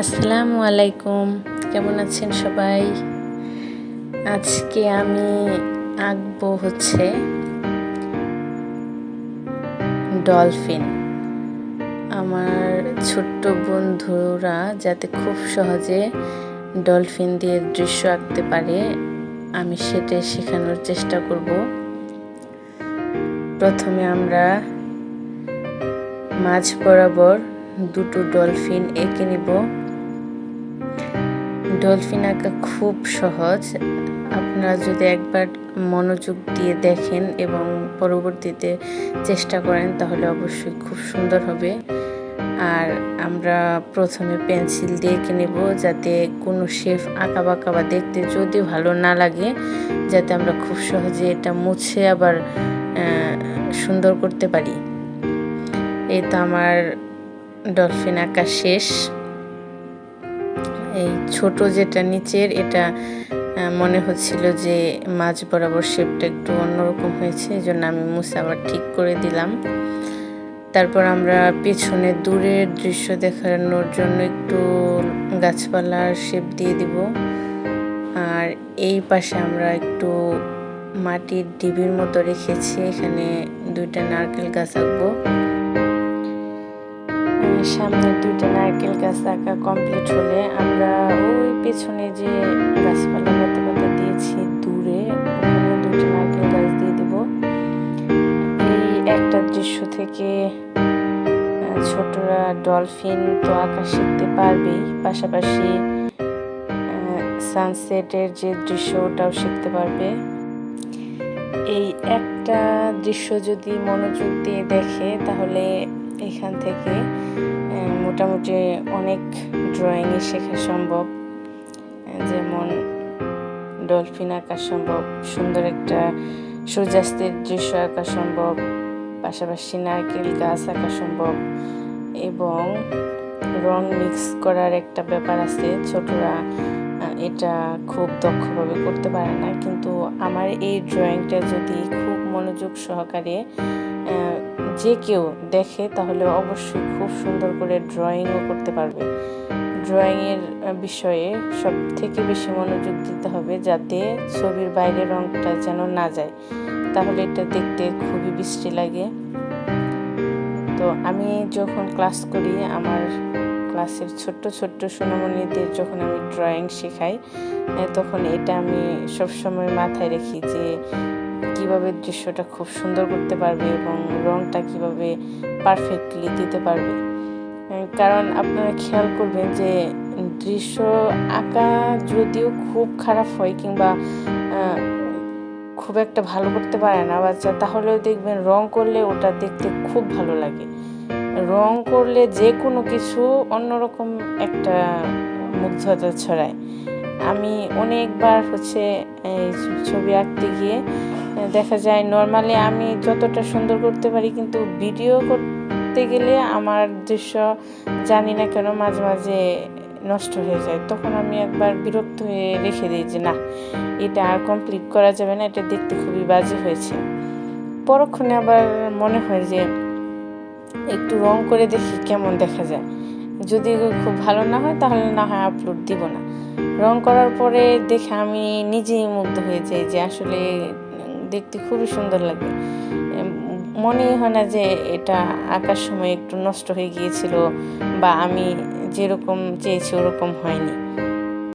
আসসালামু আলাইকুম, কেমন আছেন সবাই? আজকে আমি আঁকবো ডলফিন। আমার ছোট্ট বন্ধুরা যাতে খুব সহজে ডলফিন দিয়ে দৃশ্য আঁকতে পারে, আমি সেটাই শেখানোর চেষ্টা করব। প্রথমে আমরা মাঝ বরাবর দুটো ডলফিন এঁকে নিব। ডলফিন আঁকা খুব সহজ। আপনারা যদি একবার মনোযোগ দিয়ে দেখেন এবং পরবর্তীতে চেষ্টা করেন তাহলে অবশ্যই খুব সুন্দর হবে। আর আমরা প্রথমে পেন্সিল দিয়ে এঁকে নেব, যাতে কোনো শেপ আঁকা বাঁকা বা দেখতে যদি ভালো না লাগে, যাতে আমরা খুব সহজে এটা মুছে আবার সুন্দর করতে পারি। এই তো আমার ডলফিন আঁকা শেষ। এই ছোট যেটা নিচের, এটা মনে হচ্ছিল যে মাঝ বরাবর শেপটা একটু অন্যরকম হয়েছে, এই জন্য আমি মুছে আবার ঠিক করে দিলাম। তারপর আমরা পেছনে দূরের দৃশ্য দেখানোর জন্য একটু গাছপালার শেপ দিয়ে দিব। আর এই পাশে আমরা একটু মাটির ডিবির মতো রেখেছি, এখানে দুইটা নারকেল গাছ আঁকবো। সামনে দুইটা নারকেল গাছ আঁকা কমপ্লিট হলে আমরা ওই পেছনে যে গাছপালা পাতা পাতা দিয়েছি দূরে, ওখানে দুইটা নারকেল গাছ দিয়ে দিব। এই একটা দৃশ্য থেকে ছোটরা ডলফিন তো আঁকা শিখতে পারবেই, পাশাপাশি সানসেটের যে দৃশ্য ওটাও শিখতে পারবে। এই একটা দৃশ্য যদি মনোযোগ দিয়ে দেখে তাহলে এখান থেকে মোটামুটি অনেক ড্রয়িংই শেখা সম্ভব। যেমন ডলফিন আঁকা সম্ভব, সুন্দর একটা সূর্যাস্তের দৃশ্য আঁকা সম্ভব, পাশাপাশি নারকেল গাছ আঁকা সম্ভব, এবং রং মিক্স করার একটা ব্যাপার আছে। ছোটরা এটা খুব দক্ষভাবে করতে পারে না, কিন্তু আমার এই ড্রয়িংটা যদি খুব মনোযোগ সহকারে যে কেউ দেখে তাহলে অবশ্যই খুব সুন্দর করে ড্রয়িংও করতে পারবে। ড্রয়িংয়ের বিষয়ে সব থেকে বেশি মনোযোগ দিতে হবে, যাতে ছবির বাইরে রংটা যেন না যায়, তাহলে এটা দেখতে খুবই বিশ্রী লাগে। তো আমি যখন ক্লাস করি, আমার ক্লাসের ছোট্ট ছোট্ট সোনামণিদের যখন আমি ড্রয়িং শেখাই, তখন এটা আমি সবসময় মাথায় রাখি যে কিভাবে দৃশ্যটা খুব সুন্দর করতে পারবে এবং রংটা কিভাবে পারফেক্টলি দিতে পারবে। কারণ আপনারা খেয়াল করবেন যে দৃশ্য আঁকা যদিও খুব খারাপ হয় কিংবা খুব একটা ভালো করতে পারে না বাচ্চা, তাহলেও দেখবেন রং করলে ওটা দেখতে খুব ভালো লাগে। রং করলে যে কোনো কিছু অন্যরকম একটা মুগ্ধতা ছড়ায়। আমি অনেকবার ছবি আঁকতে গিয়ে দেখা যায় নর্মালি আমি যতটা সুন্দর করতে পারি, কিন্তু ভিডিও করতে গেলে আমার দৃশ্য জানি না কেন মাঝে মাঝে নষ্ট হয়ে যায়। তখন আমি একবার বিরক্ত হয়ে রেখে দিই যে না, এটা আর কমপ্লিট করা যাবে না, এটা দেখতে খুবই বাজে হয়েছে। পরক্ষণে আবার মনে হয় যে একটু রং করে দেখি কেমন দেখা যায়, যদি খুব ভালো না হয় তাহলে না হয় আপলোড দিব না। রং করার পরে দেখে আমি নিজেই মুগ্ধ হয়ে যাই যে আসলে দেখতে খুবই সুন্দর লাগে। মনেই হয় না যে এটা আঁকার সময় একটু নষ্ট হয়ে গিয়েছিল বা আমি যেরকম চেয়েছি ওরকম হয়নি।